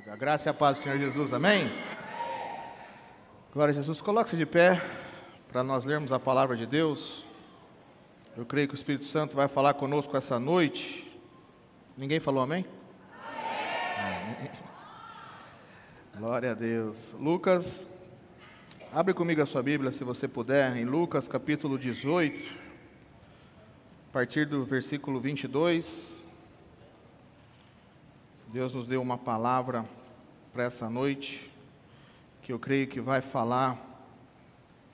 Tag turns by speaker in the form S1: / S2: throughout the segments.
S1: A graça e a paz do Senhor Jesus, amém? Glória a Jesus. Coloque-se de pé para nós lermos a palavra de Deus. Eu creio que o Espírito Santo vai falar conosco essa noite. Ninguém falou amém? Amém. Glória a Deus. Lucas, abre comigo a sua Bíblia, se você puder, em Lucas capítulo 18, a partir do versículo 22. Deus nos deu uma palavra para essa noite, que eu creio que vai falar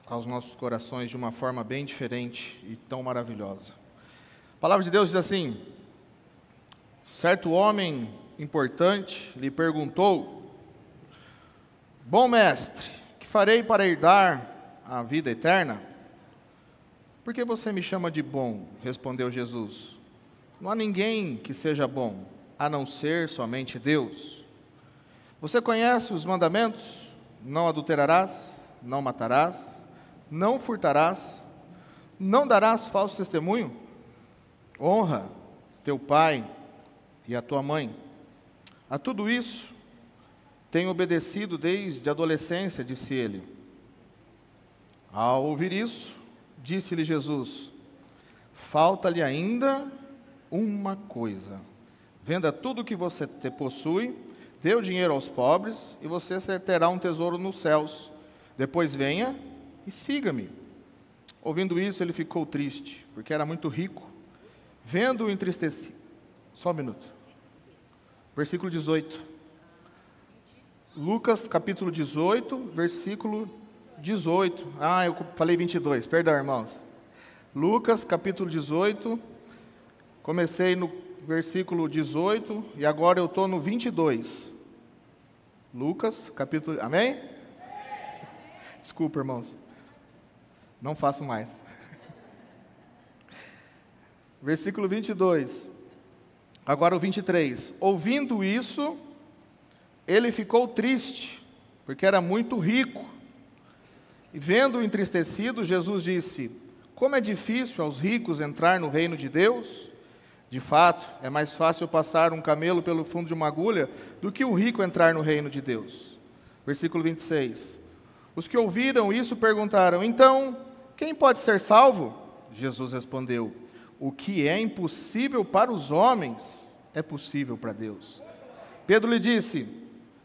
S1: aos nossos corações de uma forma bem diferente e tão maravilhosa. A palavra de Deus diz assim: certo homem importante lhe perguntou: bom mestre, que farei para herdar a vida eterna? Por que você me chama de bom? Respondeu Jesus. Não há ninguém que seja bom, a não ser somente Deus. Você conhece os mandamentos? Não adulterarás, não matarás, não furtarás, não darás falso testemunho, honra teu pai e a tua mãe. A tudo isso tenho obedecido desde a adolescência, disse ele. Ao ouvir isso, disse-lhe Jesus: falta-lhe ainda uma coisa. Venda tudo o que você possui, dê o dinheiro aos pobres, e você terá um tesouro nos céus. Depois venha e siga-me. Ouvindo isso, ele ficou triste, porque era muito rico. Vendo-o entristecido. Só um minuto. Versículo 18. Lucas, capítulo 18, versículo 18. Ah, eu falei 22, perdão, irmãos. Lucas, capítulo 18, comecei no versículo 18, e agora eu estou no 22. Lucas, capítulo... Amém? Desculpa, irmãos. Não faço mais. Versículo 22. Agora o 23. Ouvindo isso, ele ficou triste, porque era muito rico. E vendo-o entristecido, Jesus disse: como é difícil aos ricos entrar no reino de Deus? De fato, é mais fácil passar um camelo pelo fundo de uma agulha do que um rico entrar no reino de Deus. Versículo 26. Os que ouviram isso perguntaram: então, quem pode ser salvo? Jesus respondeu: o que é impossível para os homens é possível para Deus. Pedro lhe disse: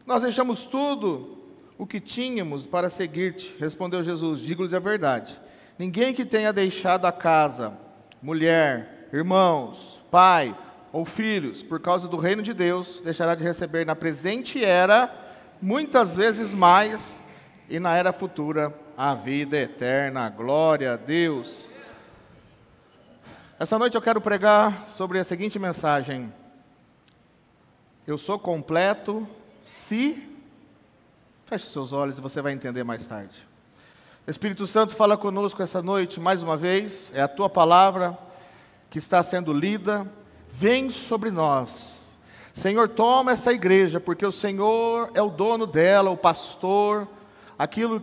S1: nós deixamos tudo o que tínhamos para seguir-te. Respondeu Jesus: digo-lhes a verdade. Ninguém que tenha deixado a casa, mulher, irmãos, pai ou filhos, por causa do reino de Deus, deixará de receber na presente era, muitas vezes mais, e na era futura, a vida eterna. Glória a Deus. Essa noite eu quero pregar sobre a seguinte mensagem: eu sou completo se... Feche seus olhos e você vai entender mais tarde. Espírito Santo, fala conosco essa noite mais uma vez, é a tua palavra que está sendo lida, vem sobre nós. Senhor, toma essa igreja, porque o Senhor é o dono dela, o pastor, aquele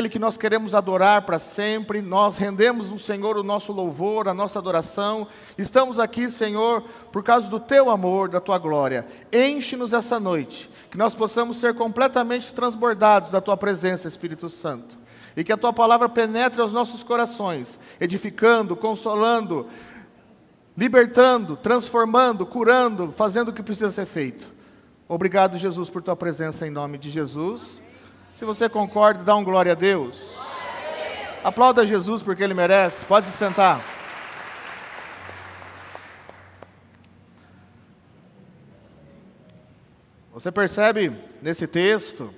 S1: que nós queremos adorar para sempre. Nós rendemos ao Senhor o nosso louvor, a nossa adoração. Estamos aqui, Senhor, por causa do teu amor, da tua glória. Enche-nos essa noite, que nós possamos ser completamente transbordados da tua presença, Espírito Santo. E que a tua palavra penetre aos nossos corações, edificando, consolando, libertando, transformando, curando, fazendo o que precisa ser feito. Obrigado, Jesus, por tua presença, em nome de Jesus. Se você concorda, dá um glória a Deus. Aplauda Jesus porque Ele merece. Pode se sentar. Você percebe nesse texto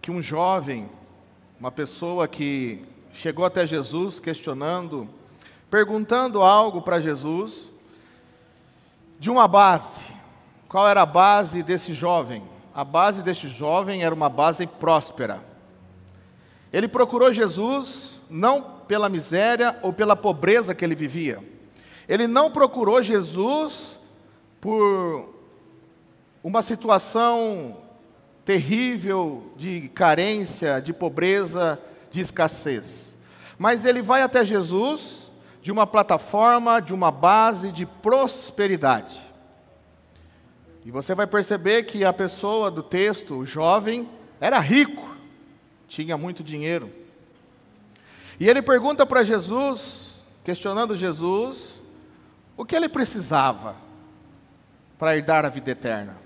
S1: que um jovem, uma pessoa que chegou até Jesus questionando, perguntando algo para Jesus, de uma base. Qual era a base desse jovem? A base deste jovem era uma base próspera. Ele procurou Jesus não pela miséria ou pela pobreza que ele vivia. Ele não procurou Jesus por uma situação terrível de carência, de pobreza, de escassez. Mas ele vai até Jesus de uma plataforma, de uma base de prosperidade. E você vai perceber que a pessoa do texto, o jovem, era rico, tinha muito dinheiro. E ele pergunta para Jesus, questionando Jesus, o que ele precisava para herdar a vida eterna.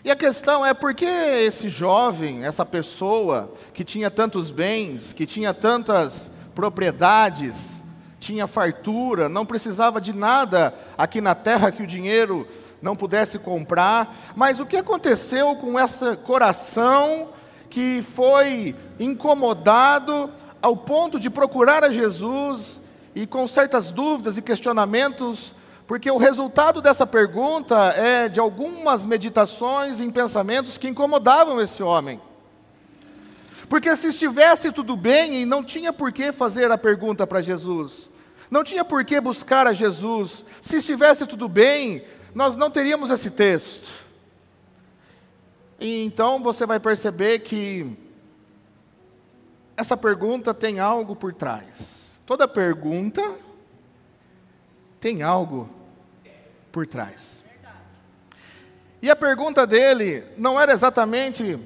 S1: E a questão é, por que esse jovem, essa pessoa que tinha tantos bens, que tinha tantas propriedades, tinha fartura, não precisava de nada aqui na terra que o dinheiro não pudesse comprar, mas o que aconteceu com esse coração que foi incomodado ao ponto de procurar a Jesus e com certas dúvidas e questionamentos, porque o resultado dessa pergunta é de algumas meditações e pensamentos que incomodavam esse homem. Porque se estivesse tudo bem, não tinha por que fazer a pergunta para Jesus, não tinha por que buscar a Jesus. Se estivesse tudo bem, nós não teríamos esse texto. E então você vai perceber que essa pergunta tem algo por trás. Toda pergunta tem algo por trás. E a pergunta dele não era exatamente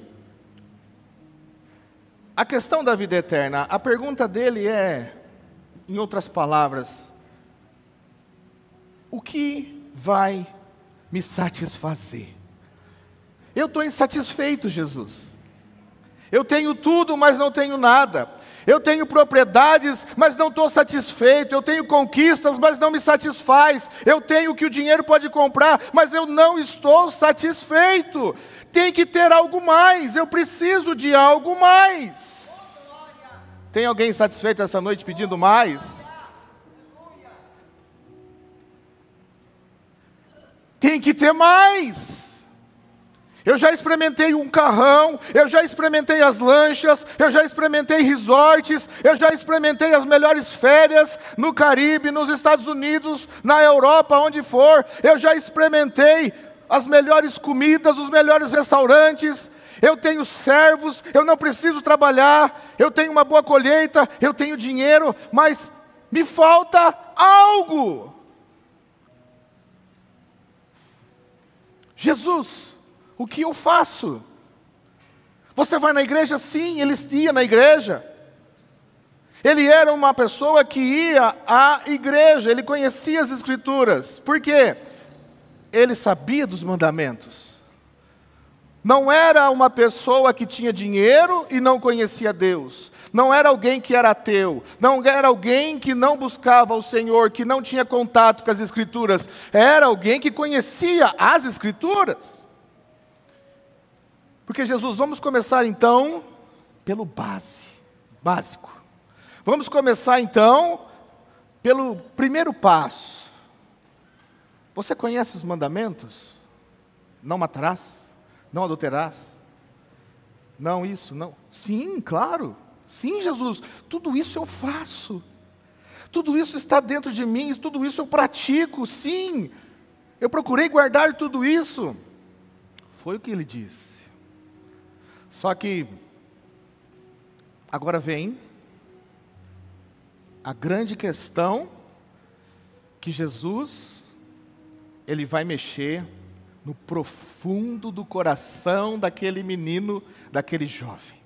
S1: a questão da vida eterna. A pergunta dele é, em outras palavras, o que vai me satisfazer? Eu estou insatisfeito, Jesus. Eu tenho tudo, mas não tenho nada. Eu tenho propriedades, mas não estou satisfeito. Eu tenho conquistas, mas não me satisfaz. Eu tenho o que o dinheiro pode comprar, mas eu não estou satisfeito. Tem que ter algo mais. Eu preciso de algo mais. Tem alguém satisfeito essa noite pedindo mais? Tem que ter mais. Eu já experimentei um carrão, eu já experimentei as lanchas, eu já experimentei resorts, eu já experimentei as melhores férias no Caribe, nos Estados Unidos, na Europa, onde for. Eu já experimentei as melhores comidas, os melhores restaurantes. Eu tenho servos, eu não preciso trabalhar, eu tenho uma boa colheita, eu tenho dinheiro, mas me falta algo. Jesus, o que eu faço? Você vai na igreja? Sim, ele ia na igreja. Ele era uma pessoa que ia à igreja, ele conhecia as Escrituras. Por quê? Ele sabia dos mandamentos. Não era uma pessoa que tinha dinheiro e não conhecia Deus. Não era alguém que era ateu. Não era alguém que não buscava o Senhor, que não tinha contato com as Escrituras. Era alguém que conhecia as Escrituras. Porque Jesus, vamos começar então pelo básico. Vamos começar então pelo primeiro passo. Você conhece os mandamentos? Não matarás, não adulterarás, não isso, não. Sim, claro. Sim, Jesus, tudo isso eu faço. Tudo isso está dentro de mim, tudo isso eu pratico, sim. Eu procurei guardar tudo isso. Foi o que ele disse. Só que, agora vem a grande questão que Jesus, ele vai mexer no profundo do coração daquele menino, daquele jovem.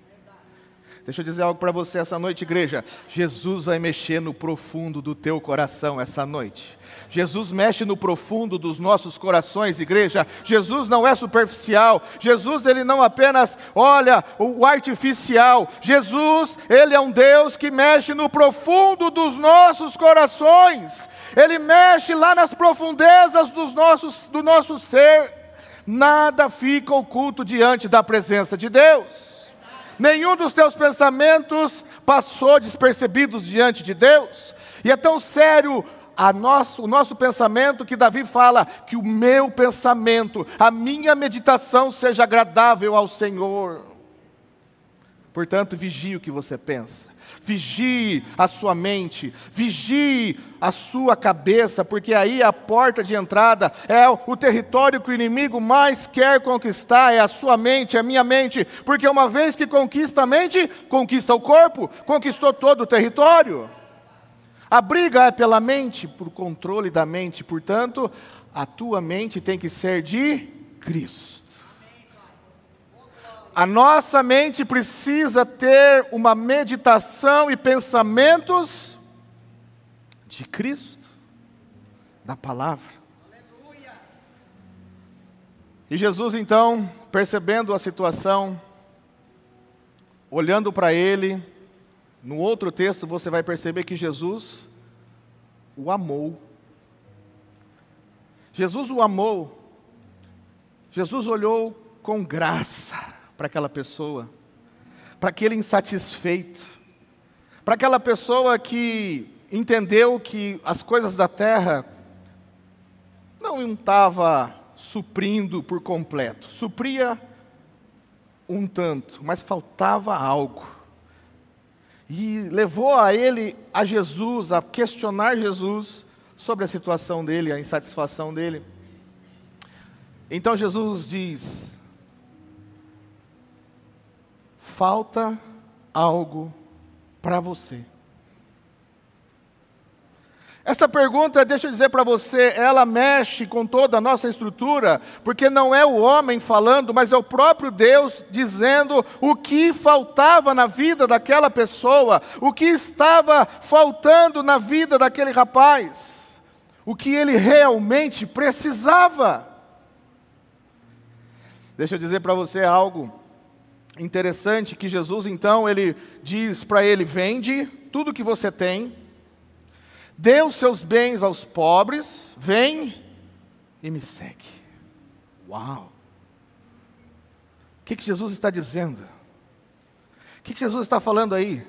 S1: Deixa eu dizer algo para você essa noite, igreja. Jesus vai mexer no profundo do teu coração essa noite. Jesus mexe no profundo dos nossos corações, igreja. Jesus não é superficial. Jesus, ele não apenas olha o artificial. Jesus, ele é um Deus que mexe no profundo dos nossos corações. Ele mexe lá nas profundezas do nosso ser. Nada fica oculto diante da presença de Deus. Nenhum dos teus pensamentos passou despercebidos diante de Deus. E é tão sério o nosso pensamento que Davi fala que o meu pensamento, a minha meditação seja agradável ao Senhor. Portanto, vigie o que você pensa. Vigie a sua mente, vigie a sua cabeça, porque aí a porta de entrada é o território que o inimigo mais quer conquistar, é a sua mente, é a minha mente, porque uma vez que conquista a mente, conquista o corpo, conquistou todo o território. A briga é pela mente, por controle da mente, portanto, a tua mente tem que ser de Cristo. A nossa mente precisa ter uma meditação e pensamentos de Cristo, da palavra. E Jesus então, percebendo a situação, olhando para ele, no outro texto você vai perceber que Jesus o amou. Jesus o amou. Jesus olhou com graça para aquela pessoa, para aquele insatisfeito, para aquela pessoa que entendeu que as coisas da terra não estava suprindo por completo, supria um tanto, mas faltava algo. E levou a Jesus, a questionar Jesus sobre a situação dele, a insatisfação dele. Então Jesus diz: falta algo para você. Essa pergunta, deixa eu dizer para você, ela mexe com toda a nossa estrutura, porque não é o homem falando, mas é o próprio Deus dizendo o que faltava na vida daquela pessoa, o que estava faltando na vida daquele rapaz, o que ele realmente precisava. Deixa eu dizer para você algo interessante, que Jesus então, ele diz para ele: vende tudo que você tem, dê os seus bens aos pobres, vem e me segue. Uau! O que Jesus está dizendo? O que Jesus está falando aí?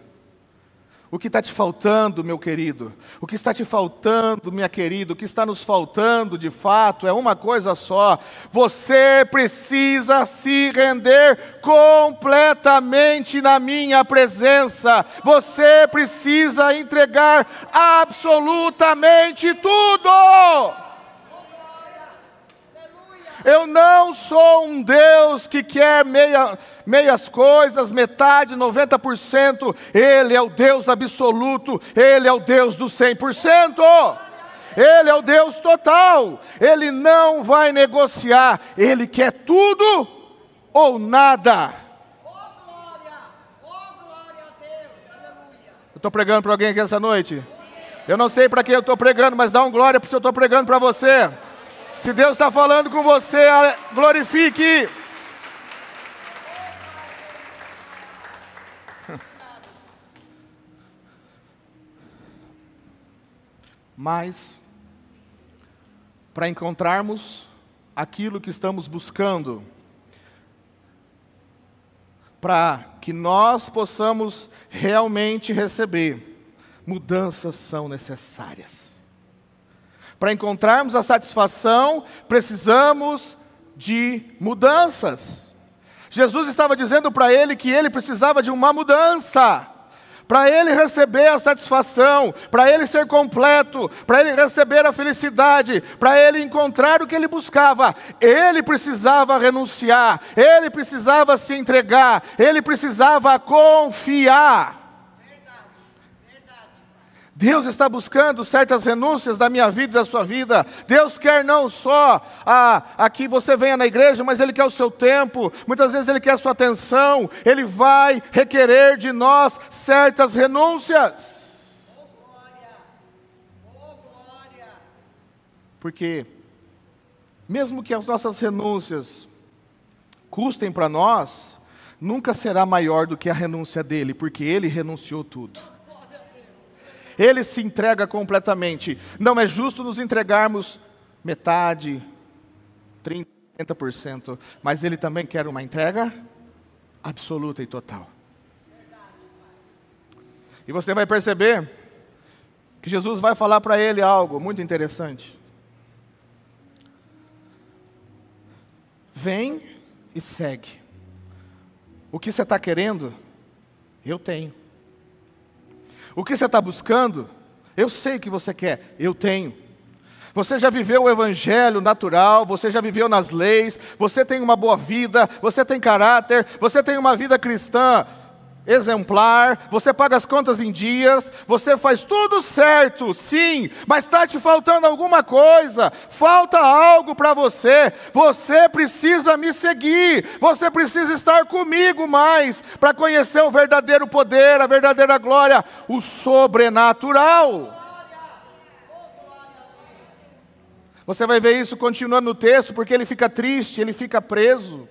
S1: O que está te faltando, meu querido? O que está te faltando, minha querida? O que está nos faltando, de fato, é uma coisa só. Você precisa se render completamente na minha presença. Você precisa entregar absolutamente tudo. Eu não sou um Deus que quer meias coisas, metade, 90%. Ele é o Deus absoluto, Ele é o Deus do 100%. Ele é o Deus total. Ele não vai negociar, Ele quer tudo ou nada. Eu estou pregando para alguém aqui essa noite? Eu não sei para quem eu estou pregando, mas dá um glória porque eu estou pregando para você. Se Deus está falando com você, glorifique. Mas, para encontrarmos aquilo que estamos buscando, para que nós possamos realmente receber, mudanças são necessárias. Para encontrarmos a satisfação, precisamos de mudanças. Jesus estava dizendo para ele que ele precisava de uma mudança. Para ele receber a satisfação, para ele ser completo, para ele receber a felicidade, para ele encontrar o que ele buscava, ele precisava renunciar, ele precisava se entregar, ele precisava confiar. Deus está buscando certas renúncias da minha vida e da sua vida. Deus quer não só que você venha na igreja, mas Ele quer o seu tempo. Muitas vezes Ele quer a sua atenção. Ele vai requerer de nós certas renúncias. Oh, glória! Oh, glória! Porque, mesmo que as nossas renúncias custem para nós, nunca será maior do que a renúncia dEle, porque Ele renunciou tudo. Ele se entrega completamente. Não é justo nos entregarmos metade, 30%, 40%, mas Ele também quer uma entrega absoluta e total. E você vai perceber que Jesus vai falar para ele algo muito interessante. Vem e segue. O que você está querendo, eu tenho. O que você está buscando, eu sei que você quer, eu tenho. Você já viveu o evangelho natural, você já viveu nas leis, você tem uma boa vida, você tem caráter, você tem uma vida cristã exemplar, você paga as contas em dias, você faz tudo certo, sim, mas está te faltando alguma coisa, falta algo para você. Você precisa me seguir, você precisa estar comigo mais, para conhecer o verdadeiro poder, a verdadeira glória, o sobrenatural. Você vai ver isso continuando no texto, porque ele fica triste, ele fica preso.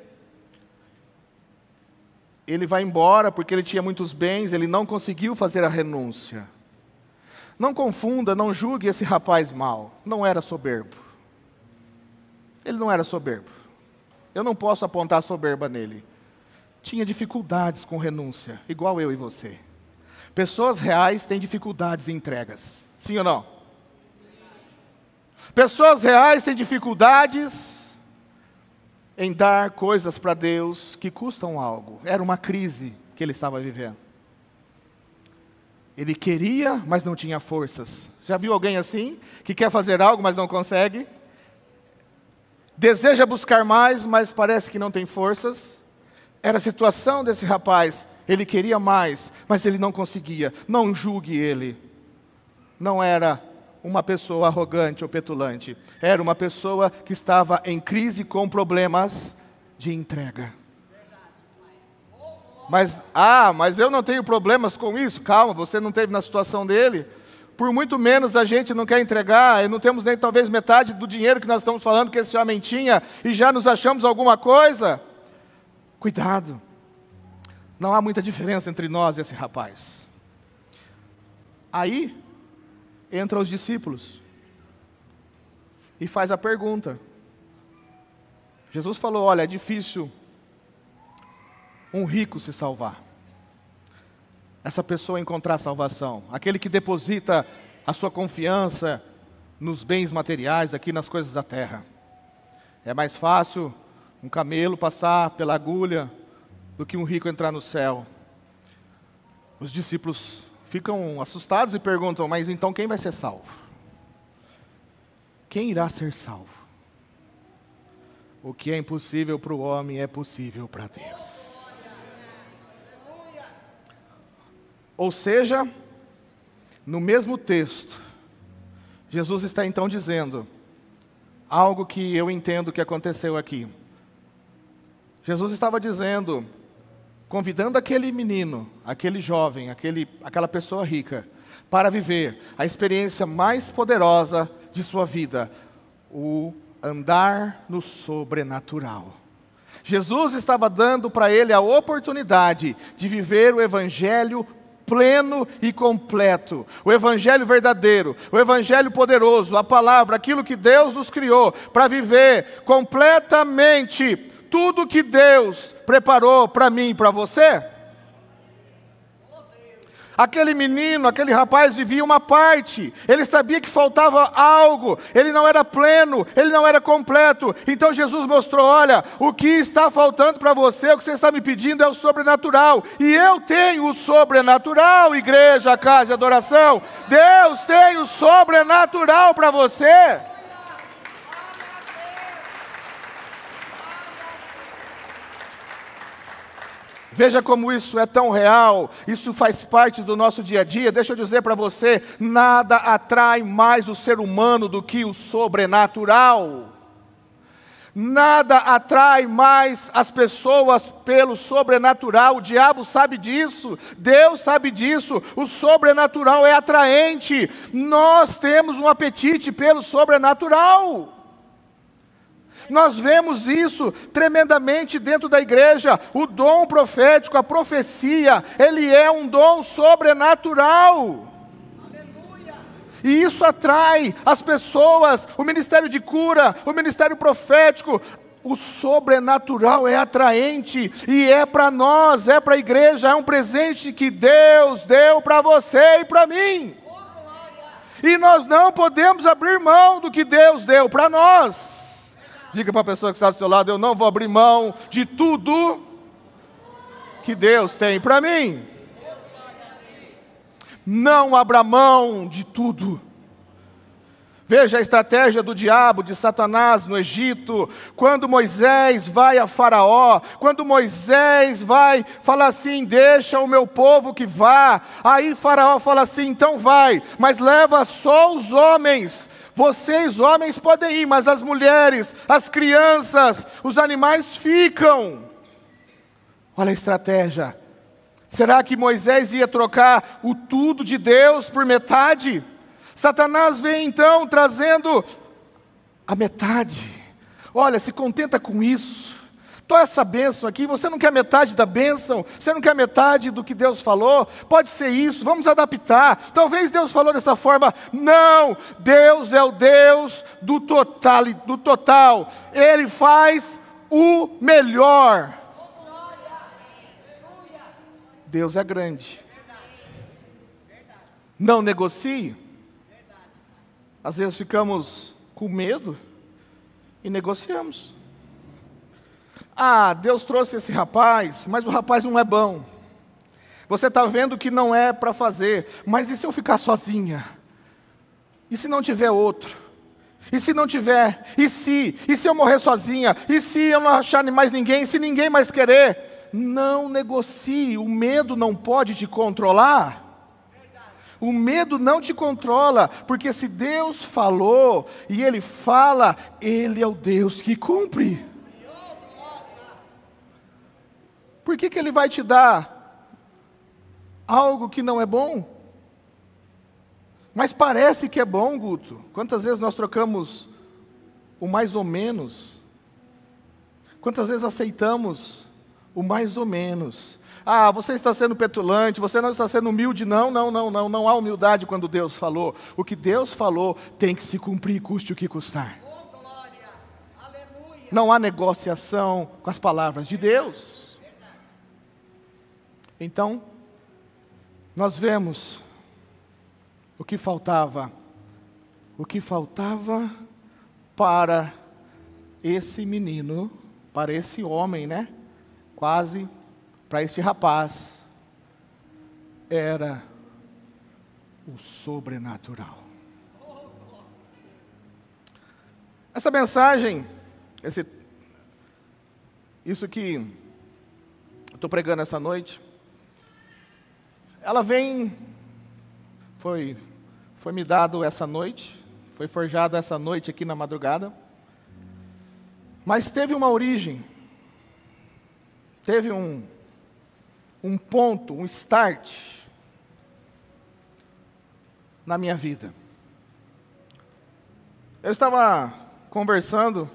S1: Ele vai embora porque ele tinha muitos bens, ele não conseguiu fazer a renúncia. Não confunda, não julgue esse rapaz mal. Não era soberbo. Ele não era soberbo. Eu não posso apontar soberba nele. Tinha dificuldades com renúncia, igual eu e você. Pessoas reais têm dificuldades em entregas. Sim ou não? Pessoas reais têm dificuldades em dar coisas para Deus que custam algo. Era uma crise que ele estava vivendo. Ele queria, mas não tinha forças. Já viu alguém assim? Que quer fazer algo, mas não consegue? Deseja buscar mais, mas parece que não tem forças? Era a situação desse rapaz. Ele queria mais, mas ele não conseguia. Não julgue ele. Não era uma pessoa arrogante ou petulante. Era uma pessoa que estava em crise com problemas de entrega. Mas eu não tenho problemas com isso. Calma, você não teve na situação dele. Por muito menos a gente não quer entregar, e não temos nem talvez metade do dinheiro que nós estamos falando que esse homem tinha, e já nos achamos alguma coisa. Cuidado. Não há muita diferença entre nós e esse rapaz. Aí entra os discípulos e faz a pergunta. Jesus falou, olha, é difícil um rico se salvar. Essa pessoa encontrar salvação. Aquele que deposita a sua confiança nos bens materiais, aqui nas coisas da terra. É mais fácil um camelo passar pela agulha do que um rico entrar no céu. Os discípulos ficam assustados e perguntam, mas então quem vai ser salvo? Quem irá ser salvo? O que é impossível para o homem é possível para Deus. Ou seja, no mesmo texto, Jesus está então dizendo algo que eu entendo que aconteceu aqui. Jesus estava dizendo, convidando aquele menino, aquele jovem, aquela pessoa rica, para viver a experiência mais poderosa de sua vida, o andar no sobrenatural. Jesus estava dando para ele a oportunidade de viver o evangelho pleno e completo, o evangelho verdadeiro, o evangelho poderoso, a palavra, aquilo que Deus nos criou para viver completamente tudo que Deus preparou para mim e para você. Aquele menino, aquele rapaz vivia uma parte, ele sabia que faltava algo, ele não era pleno, ele não era completo. Então Jesus mostrou, olha, o que está faltando para você, o que você está me pedindo é o sobrenatural. E eu tenho o sobrenatural, igreja, casa de adoração. Deus tem o sobrenatural para você. Veja como isso é tão real, isso faz parte do nosso dia a dia. Deixa eu dizer para você, nada atrai mais o ser humano do que o sobrenatural. Nada atrai mais as pessoas pelo sobrenatural. O diabo sabe disso, Deus sabe disso. O sobrenatural é atraente. Nós temos um apetite pelo sobrenatural. Nós vemos isso tremendamente dentro da igreja. O dom profético, a profecia, ele é um dom sobrenatural. Aleluia. E isso atrai as pessoas, o ministério de cura, o ministério profético. O sobrenatural é atraente e é para nós, é para a igreja, é um presente que Deus deu para você e para mim. E nós não podemos abrir mão do que Deus deu para nós. Diga para a pessoa que está do seu lado, eu não vou abrir mão de tudo que Deus tem para mim. Não abra mão de tudo. Veja a estratégia do diabo, de Satanás no Egito, quando Moisés vai a Faraó, quando Moisés vai falar assim, deixa o meu povo que vá, aí Faraó fala assim, então vai, mas leva só os homens, vocês homens podem ir, mas as mulheres, as crianças, os animais ficam. Olha a estratégia. Será que Moisés ia trocar o tudo de Deus por metade? Satanás vem então trazendo a metade. Olha, se contenta com isso. Toda essa bênção aqui, você não quer metade da bênção? Você não quer metade do que Deus falou? Pode ser isso, vamos adaptar. Talvez Deus falou dessa forma. Não, Deus é o Deus do total. Ele faz o melhor. Deus é grande. Não negocie. Às vezes ficamos com medo e negociamos. Ah, Deus trouxe esse rapaz, mas o rapaz não é bom. Você está vendo que não é para fazer, mas e se eu ficar sozinha? E se não tiver outro? E se não tiver? E se eu morrer sozinha? E se eu não achar mais ninguém? E se ninguém mais querer? Não negocie, o medo não pode te controlar. O medo não te controla, porque se Deus falou, e Ele fala, Ele é o Deus que cumpre. Por que Ele vai te dar algo que não é bom? Mas parece que é bom, Guto. Quantas vezes nós trocamos o mais ou menos? Quantas vezes aceitamos o mais ou menos? Ah, você está sendo petulante, você não está sendo humilde. Não há humildade quando Deus falou. O que Deus falou tem que se cumprir, custe o que custar. Não há negociação com as palavras de Deus. Então, nós vemos o que faltava para esse menino, para esse homem, né? Quase para esse rapaz, era o sobrenatural. Essa mensagem, isso que eu estou pregando essa noite, ela foi me dado essa noite, foi forjado essa noite aqui na madrugada, mas teve uma origem, teve um ponto, um start na minha vida. Eu estava conversando,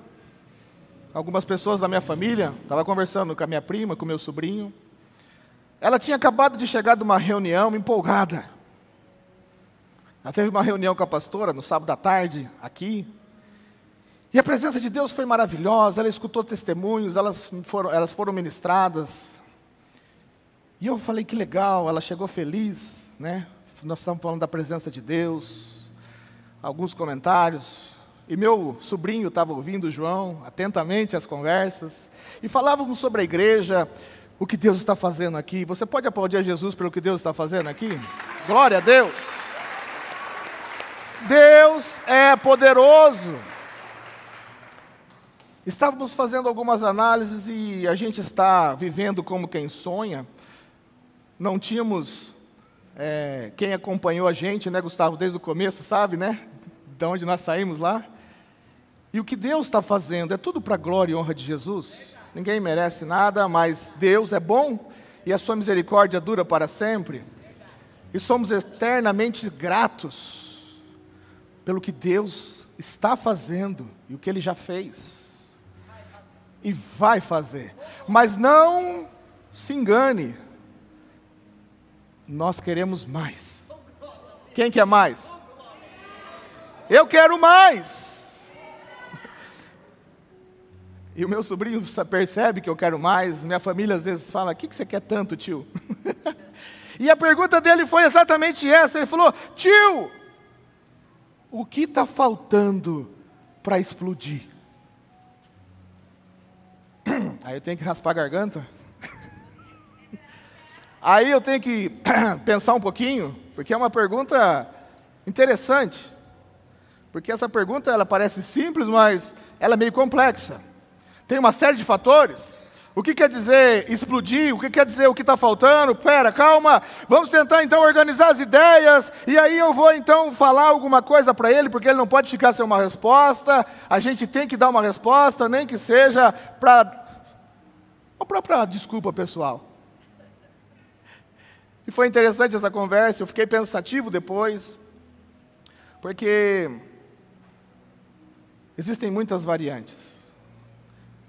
S1: algumas pessoas da minha família, estava conversando com a minha prima, com o meu sobrinho. Ela tinha acabado de chegar de uma reunião, empolgada. Ela teve uma reunião com a pastora no sábado à tarde, aqui. E a presença de Deus foi maravilhosa, ela escutou testemunhos, elas foram ministradas. E eu falei, que legal, ela chegou feliz, né? Nós estamos falando da presença de Deus, alguns comentários. E meu sobrinho estava ouvindo o João, atentamente as conversas. E falávamos sobre a igreja, o que Deus está fazendo aqui. Você pode aplaudir a Jesus pelo que Deus está fazendo aqui? Glória a Deus! Deus é poderoso. Estávamos fazendo algumas análises e a gente está vivendo como quem sonha. Não tínhamos, quem acompanhou a gente, né, Gustavo, desde o começo, sabe, né? De onde nós saímos lá. E o que Deus está fazendo é tudo para a glória e honra de Jesus. Ninguém merece nada, mas Deus é bom e a sua misericórdia dura para sempre. E somos eternamente gratos pelo que Deus está fazendo e o que Ele já fez. E vai fazer. Mas não se engane. Nós queremos mais. Quem quer mais? Eu quero mais. E o meu sobrinho percebe que eu quero mais. Minha família às vezes fala, o que você quer tanto, tio? E a pergunta dele foi exatamente essa. Ele falou, tio, o que está faltando para explodir? Aí eu tenho que raspar a garganta. Aí eu tenho que pensar um pouquinho, porque é uma pergunta interessante. Porque essa pergunta, ela parece simples, mas ela é meio complexa. Tem uma série de fatores. O que quer dizer explodir? O que quer dizer o que está faltando? Pera, calma, vamos tentar então organizar as ideias, e aí eu vou então falar alguma coisa para ele, porque ele não pode ficar sem uma resposta, a gente tem que dar uma resposta, nem que seja para a própria desculpa pessoal. E foi interessante essa conversa, eu fiquei pensativo depois, porque existem muitas variantes,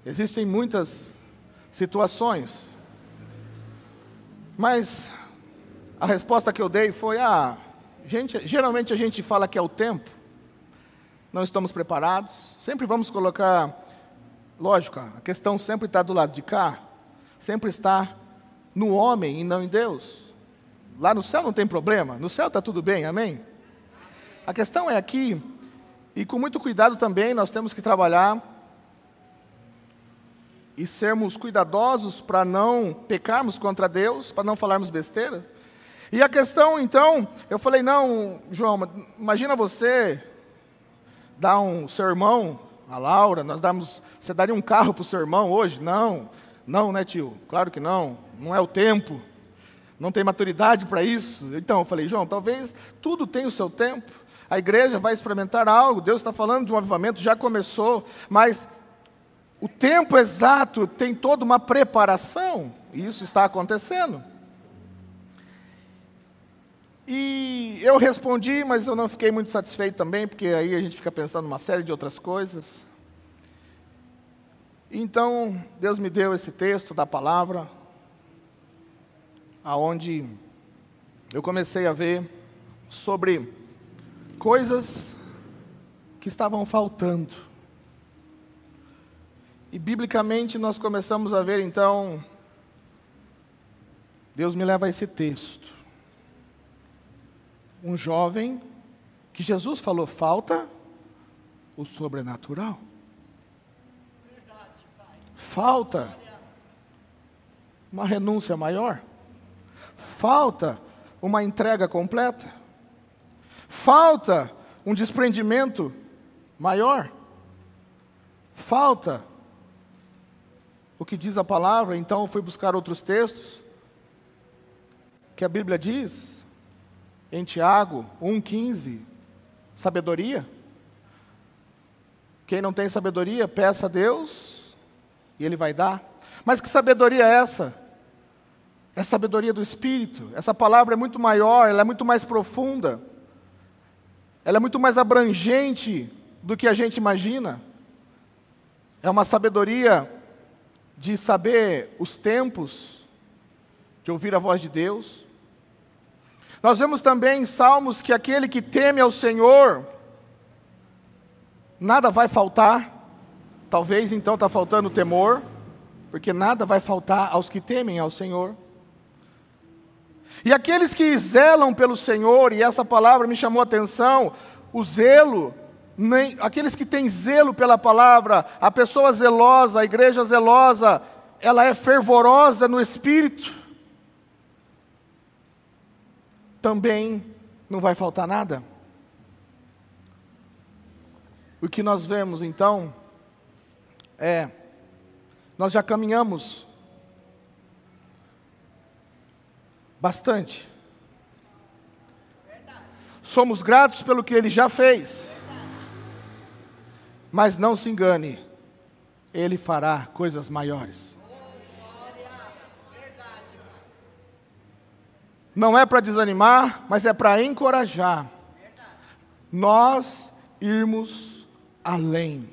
S1: existem muitas situações, mas a resposta que eu dei foi, geralmente a gente fala que é o tempo, não estamos preparados, sempre vamos colocar, lógico, a questão sempre está do lado de cá, sempre está no homem e não em Deus. Lá no céu não tem problema, no céu está tudo bem, amém? A questão é aqui, e com muito cuidado também nós temos que trabalhar e sermos cuidadosos para não pecarmos contra Deus, para não falarmos besteira. E a questão, então, eu falei, não, João, imagina você dar seu irmão, a Laura, você daria um carro para o seu irmão hoje? Não, né, tio? Claro que não é o tempo, não tem maturidade para isso. Então, eu falei, João, talvez tudo tenha o seu tempo, a igreja vai experimentar algo, Deus está falando de um avivamento, já começou, mas o tempo exato tem toda uma preparação, e isso está acontecendo. E eu respondi, mas eu não fiquei muito satisfeito também, porque aí a gente fica pensando uma série de outras coisas. Então, Deus me deu esse texto da palavra, aonde eu comecei a ver sobre coisas que estavam faltando. E biblicamente nós começamos a ver então, Deus me leva a esse texto. Um jovem que Jesus falou, falta o sobrenatural. Falta uma renúncia maior. Falta uma entrega completa. Falta um desprendimento maior. Falta o que diz a palavra. Então eu fui buscar outros textos, que a Bíblia diz, em Tiago 1,15, sabedoria. Quem não tem sabedoria, peça a Deus, e Ele vai dar. Mas que sabedoria é essa? É sabedoria do Espírito. Essa palavra é muito maior, ela é muito mais profunda, ela é muito mais abrangente do que a gente imagina. É uma sabedoria de saber os tempos, de ouvir a voz de Deus. Nós vemos também em Salmos que aquele que teme ao Senhor, nada vai faltar. Talvez então está faltando temor, porque nada vai faltar aos que temem ao Senhor. E aqueles que zelam pelo Senhor, e essa palavra me chamou a atenção, o zelo, aqueles que têm zelo pela palavra, a pessoa zelosa, a igreja zelosa, ela é fervorosa no Espírito, também não vai faltar nada. O que nós vemos então nós já caminhamos bastante. Somos gratos pelo que Ele já fez. Mas não se engane, Ele fará coisas maiores. Não é para desanimar, mas é para encorajar. Nós irmos além.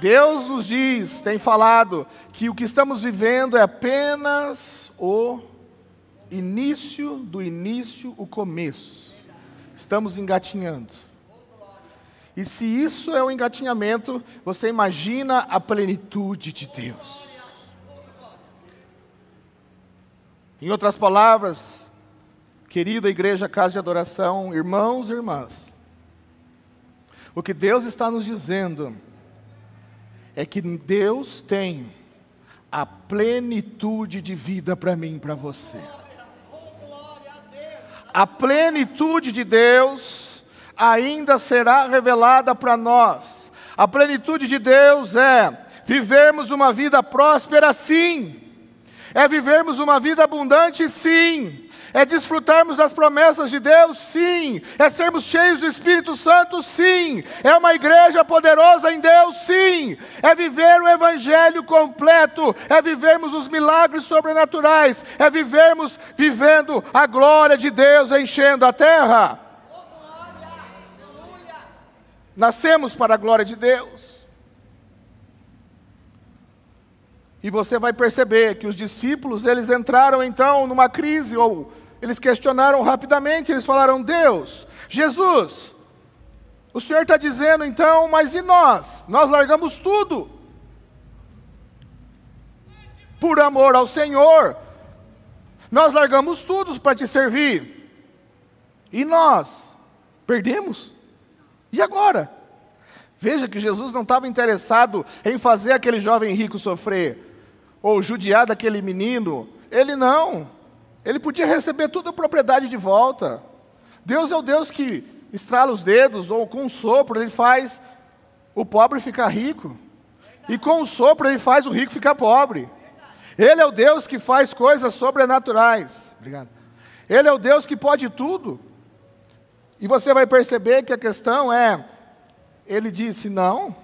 S1: Deus nos diz, tem falado, que o que estamos vivendo é apenas o início do início, o começo. Estamos engatinhando. E se isso é o engatinhamento, você imagina a plenitude de Deus. Em outras palavras, querida igreja, casa de adoração, irmãos e irmãs, o que Deus está nos dizendo é que Deus tem a plenitude de vida para mim e para você. A plenitude de Deus, ainda será revelada para nós. A plenitude de Deus é vivermos uma vida próspera, sim. É vivermos uma vida abundante, sim. É desfrutarmos das promessas de Deus, sim. É sermos cheios do Espírito Santo, sim. É uma igreja poderosa em Deus, sim. É viver o Evangelho completo. É vivermos os milagres sobrenaturais. É vivermos vivendo a glória de Deus enchendo a terra. Nascemos para a glória de Deus. E você vai perceber que os discípulos, eles entraram então numa crise, ou eles questionaram rapidamente, eles falaram: Deus, Jesus, o Senhor está dizendo então, mas e nós? Nós largamos tudo. Por amor ao Senhor, nós largamos tudo para te servir. E nós? Perdemos? E agora? Veja que Jesus não estava interessado em fazer aquele jovem rico sofrer, ou judiar daquele menino. Ele não. Ele podia receber toda a propriedade de volta. Deus é o Deus que estrala os dedos, ou com um sopro ele faz o pobre ficar rico. E com um sopro ele faz o rico ficar pobre. Ele é o Deus que faz coisas sobrenaturais. Obrigado. Ele é o Deus que pode tudo. E você vai perceber que a questão é, ele disse: não,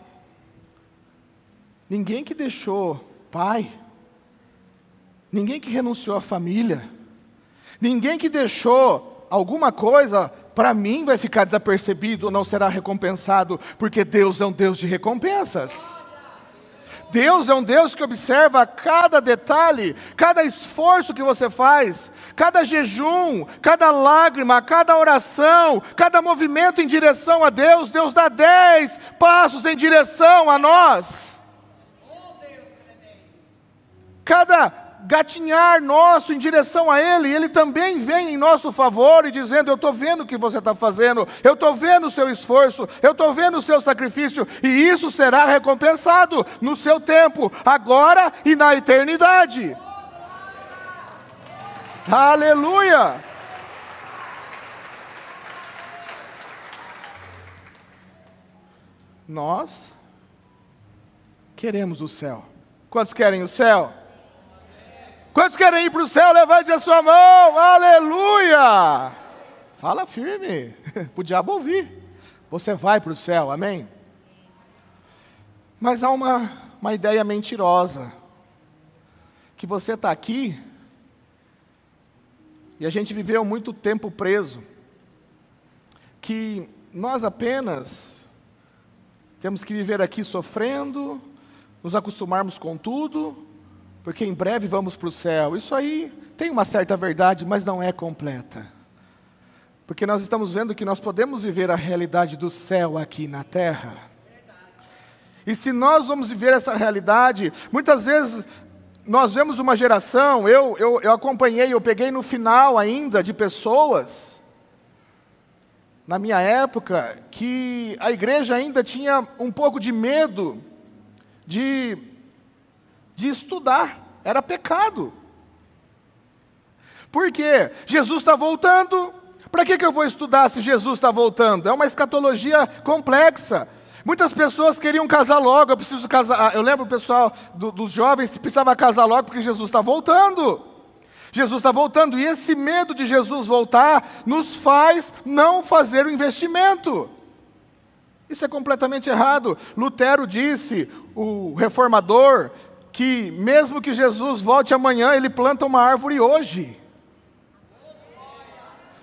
S1: ninguém que deixou pai, ninguém que renunciou à família, ninguém que deixou alguma coisa, para mim vai ficar desapercebido ou não será recompensado, porque Deus é um Deus de recompensas. Deus é um Deus que observa cada detalhe, cada esforço que você faz, cada jejum, cada lágrima, cada oração, cada movimento em direção a Deus. Deus dá 10 passos em direção a nós. Cada gatinhar nosso em direção a Ele, Ele também vem em nosso favor e dizendo: eu estou vendo o que você está fazendo, eu estou vendo o seu esforço, eu estou vendo o seu sacrifício, e isso será recompensado no seu tempo, agora e na eternidade. Aleluia! Nós queremos o céu. Quantos querem o céu? Quantos querem ir para o céu? Levante a sua mão. Aleluia! Fala firme, para o diabo ouvir. Você vai para o céu, amém? Mas há uma ideia mentirosa, que você está aqui, e a gente viveu muito tempo preso, que nós apenas temos que viver aqui sofrendo, nos acostumarmos com tudo, porque em breve vamos para o céu. Isso aí tem uma certa verdade, mas não é completa. Porque nós estamos vendo que nós podemos viver a realidade do céu aqui na terra. E se nós vamos viver essa realidade, muitas vezes nós vemos uma geração, eu acompanhei, eu peguei no final ainda de pessoas, na minha época, que a igreja ainda tinha um pouco de medo de estudar, era pecado. Por quê? Jesus está voltando, para que eu vou estudar se Jesus está voltando? É uma escatologia complexa. Muitas pessoas queriam casar logo, eu preciso casar. Eu lembro o pessoal dos jovens que precisava casar logo porque Jesus está voltando. Jesus está voltando, e esse medo de Jesus voltar nos faz não fazer o investimento. Isso é completamente errado. Lutero disse, o reformador, que mesmo que Jesus volte amanhã, ele planta uma árvore hoje.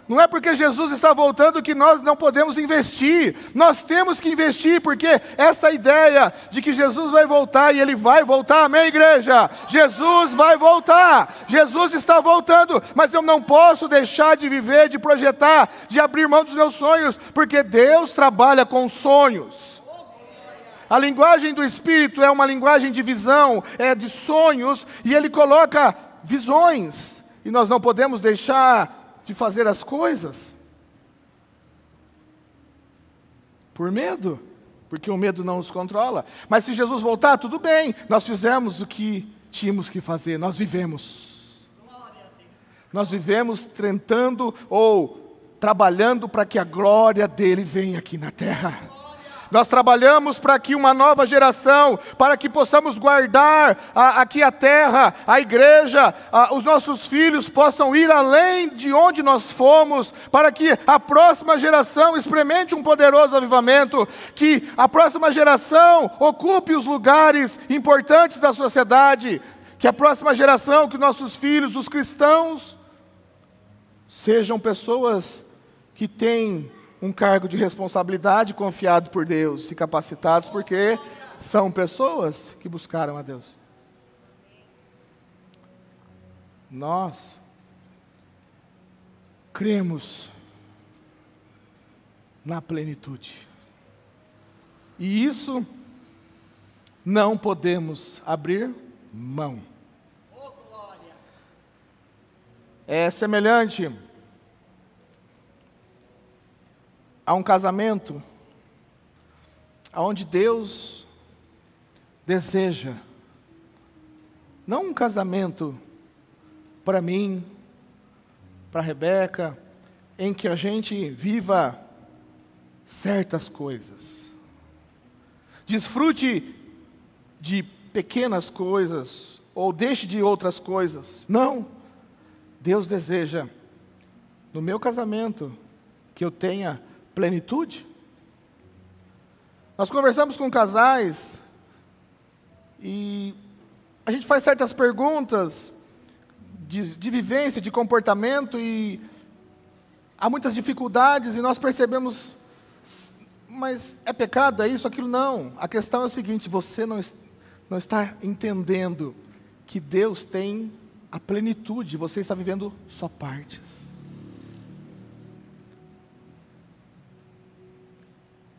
S1: Não é porque Jesus está voltando que nós não podemos investir. Nós temos que investir, porque essa ideia de que Jesus vai voltar, e Ele vai voltar, amém, igreja? Jesus vai voltar, Jesus está voltando, mas eu não posso deixar de viver, de projetar, de abrir mão dos meus sonhos, porque Deus trabalha com sonhos. A linguagem do Espírito é uma linguagem de visão, é de sonhos, e Ele coloca visões, e nós não podemos deixar de fazer as coisas por medo, porque o medo não nos controla. Mas se Jesus voltar, tudo bem, nós fizemos o que tínhamos que fazer, nós vivemos tentando ou trabalhando para que a glória dele venha aqui na terra. Nós trabalhamos para que uma nova geração, para que possamos guardar aqui a terra, a igreja, os nossos filhos possam ir além de onde nós fomos, para que a próxima geração experimente um poderoso avivamento, que a próxima geração ocupe os lugares importantes da sociedade, que a próxima geração, que nossos filhos, os cristãos, sejam pessoas que têm um cargo de responsabilidade confiado por Deus e capacitados, porque são pessoas que buscaram a Deus. Nós cremos na plenitude. E isso não podemos abrir mão. É semelhante a um casamento onde Deus deseja, não um casamento para mim, para a Rebeca, em que a gente viva certas coisas, desfrute de pequenas coisas, ou deixe de outras coisas. Não, Deus deseja, no meu casamento, que eu tenha plenitude. Nós conversamos com casais e a gente faz certas perguntas de vivência, de comportamento, e há muitas dificuldades e nós percebemos, mas é pecado, é isso, aquilo? Não. A questão é o seguinte: você não está entendendo que Deus tem a plenitude, você está vivendo só partes.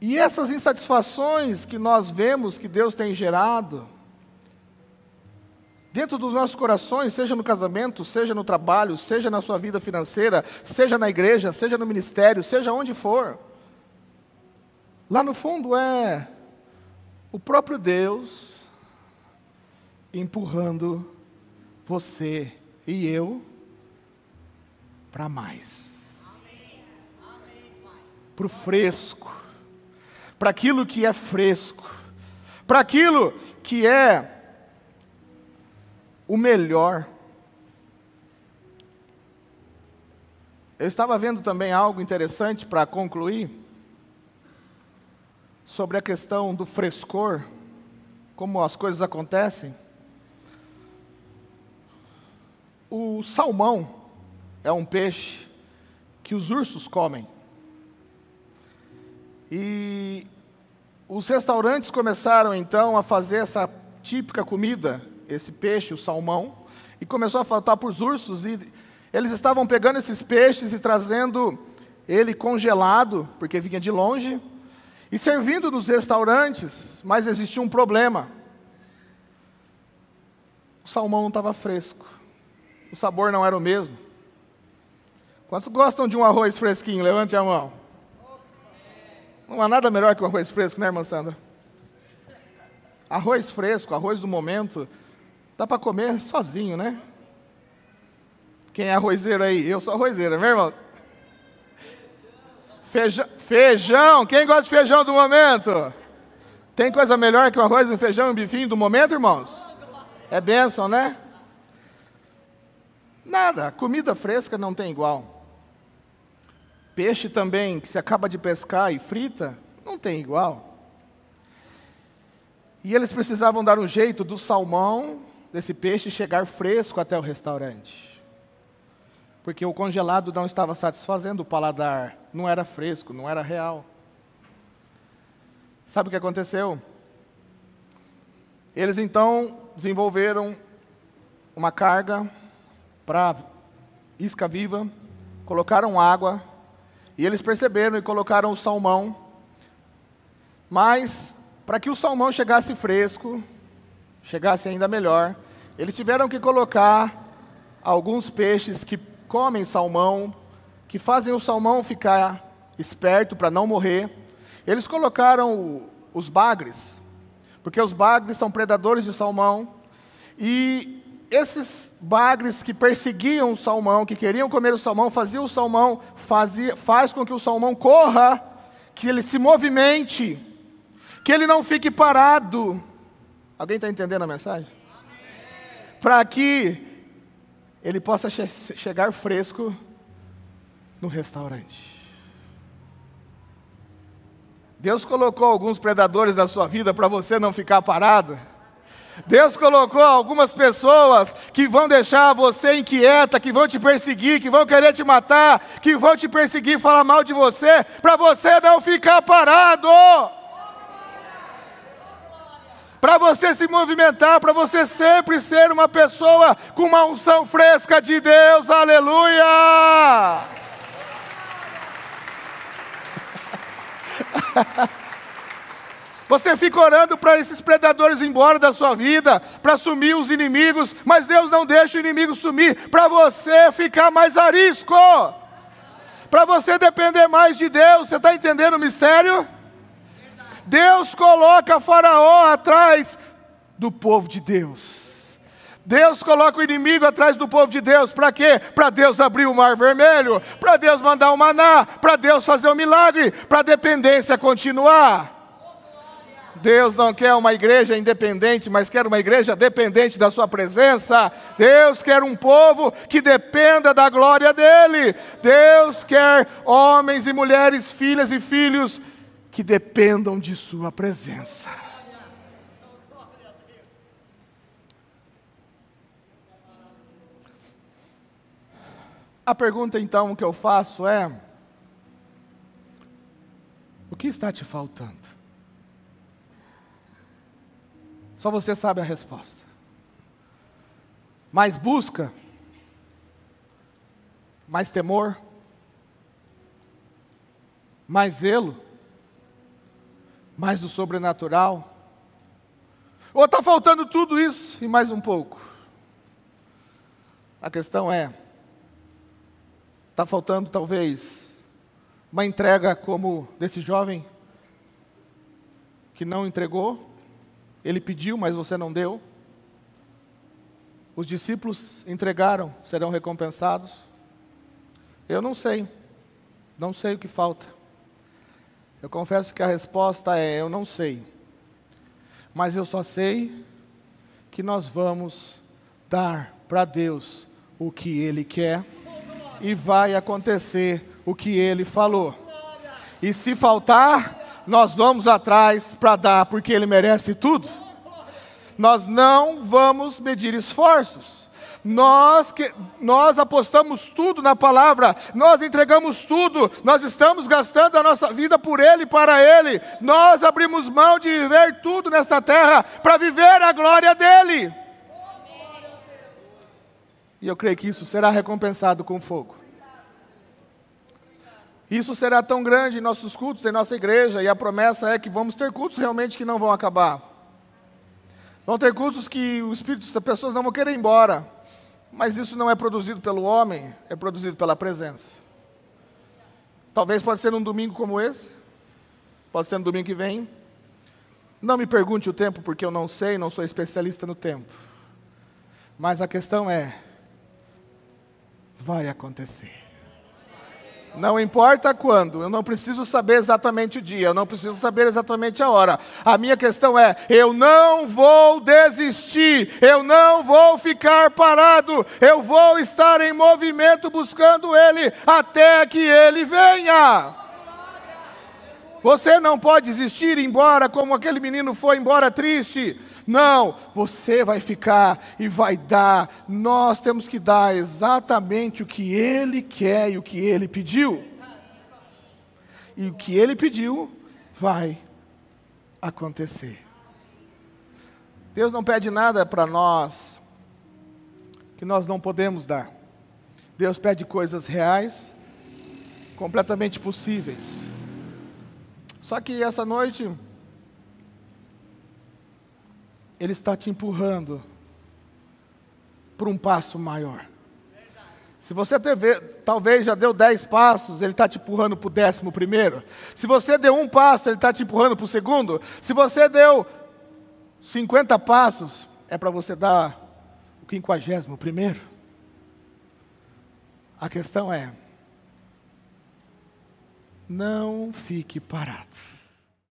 S1: E essas insatisfações que nós vemos que Deus tem gerado dentro dos nossos corações, seja no casamento, seja no trabalho, seja na sua vida financeira, seja na igreja, seja no ministério, seja onde for, lá no fundo é o próprio Deus empurrando você e eu para mais, para o fresco, para aquilo que é fresco, para aquilo que é o melhor. Eu estava vendo também algo interessante para concluir, sobre a questão do frescor, como as coisas acontecem. O salmão é um peixe que os ursos comem. E os restaurantes começaram então a fazer essa típica comida, esse peixe, o salmão, e começou a faltar para os ursos, e eles estavam pegando esses peixes e trazendo ele congelado, porque vinha de longe, e servindo nos restaurantes, mas existia um problema. O salmão não estava fresco, o sabor não era o mesmo. Quantos gostam de um arroz fresquinho? Levante a mão. Não há nada melhor que um arroz fresco, né, irmã Sandra? Arroz fresco, arroz do momento, dá para comer sozinho, né? Quem é arrozeiro aí? Eu sou arrozeira, meu irmão. Feijão, quem gosta de feijão do momento? Tem coisa melhor que um arroz, um feijão e um bifinho do momento, irmãos? É bênção, né? Nada, comida fresca não tem igual. Peixe também, que se acaba de pescar e frita, não tem igual. E eles precisavam dar um jeito do salmão, desse peixe, chegar fresco até o restaurante. Porque o congelado não estava satisfazendo o paladar, não era fresco, não era real. Sabe o que aconteceu? Eles então desenvolveram uma carga para isca viva, colocaram água, e eles perceberam e colocaram o salmão, mas para que o salmão chegasse fresco, chegasse ainda melhor, eles tiveram que colocar alguns peixes que comem salmão, que fazem o salmão ficar esperto para não morrer. Eles colocaram os bagres, porque os bagres são predadores de salmão, e esses bagres que perseguiam o salmão, que queriam comer o salmão, faziam o salmão, faz com que o salmão corra, que ele se movimente, que ele não fique parado. Alguém está entendendo a mensagem? Para que ele possa chegar fresco no restaurante. Deus colocou alguns predadores na sua vida para você não ficar parado. Deus colocou algumas pessoas que vão deixar você inquieta, que vão te perseguir, que vão querer te matar, que vão te perseguir e falar mal de você, para você não ficar parado. Para você se movimentar, para você sempre ser uma pessoa com uma unção fresca de Deus, aleluia! Você fica orando para esses predadores ir embora da sua vida, para sumir os inimigos, mas Deus não deixa o inimigo sumir, para você ficar mais arisco, para você depender mais de Deus. Você está entendendo o mistério? Deus coloca Faraó atrás do povo de Deus. Deus coloca o inimigo atrás do povo de Deus, para quê? Para Deus abrir o mar vermelho, para Deus mandar o maná, para Deus fazer um milagre, para a dependência continuar. Deus não quer uma igreja independente, mas quer uma igreja dependente da sua presença. Deus quer um povo que dependa da glória dEle. Deus quer homens e mulheres, filhas e filhos que dependam de sua presença. A pergunta então que eu faço é: o que está te faltando? Só você sabe a resposta. Mais busca? Mais temor? Mais zelo? Mais do sobrenatural? Ou está faltando tudo isso e mais um pouco? A questão é, está faltando talvez uma entrega como desse jovem que não entregou? Ele pediu, mas você não deu. Os discípulos entregaram, serão recompensados. Eu não sei o que falta. Eu confesso que a resposta é: eu não sei. Mas eu só sei que nós vamos dar para Deus o que Ele quer e vai acontecer o que Ele falou. E se faltar, nós vamos atrás para dar, porque Ele merece tudo. Nós não vamos medir esforços. Nós apostamos tudo na palavra, nós entregamos tudo, nós estamos gastando a nossa vida por Ele e para Ele. Nós abrimos mão de viver tudo nessa terra para viver a glória dEle. E eu creio que isso será recompensado com fogo. Isso será tão grande em nossos cultos, em nossa igreja, e a promessa é que vamos ter cultos realmente que não vão acabar. Vão ter cultos que o Espírito das pessoas não vão querer ir embora, mas isso não é produzido pelo homem, é produzido pela presença. Talvez pode ser um domingo como esse, pode ser no domingo que vem. Não me pergunte o tempo, porque eu não sei, não sou especialista no tempo. Mas a questão é, vai acontecer. Não importa quando, eu não preciso saber exatamente o dia, eu não preciso saber exatamente a hora. A minha questão é, eu não vou desistir, eu não vou ficar parado, eu vou estar em movimento buscando Ele até que Ele venha. Você não pode desistir e ir embora como aquele menino foi embora triste. Não, você vai ficar e vai dar. Nós temos que dar exatamente o que Ele quer e o que Ele pediu. E o que Ele pediu vai acontecer. Deus não pede nada para nós que nós não podemos dar. Deus pede coisas reais, completamente possíveis. Só que essa noite Ele está te empurrando para um passo maior. Se você talvez já deu 10 passos, Ele está te empurrando para o 11º. Se você deu um passo, Ele está te empurrando para o 2º. Se você deu 50 passos, é para você dar o 51º. A questão é: não fique parado.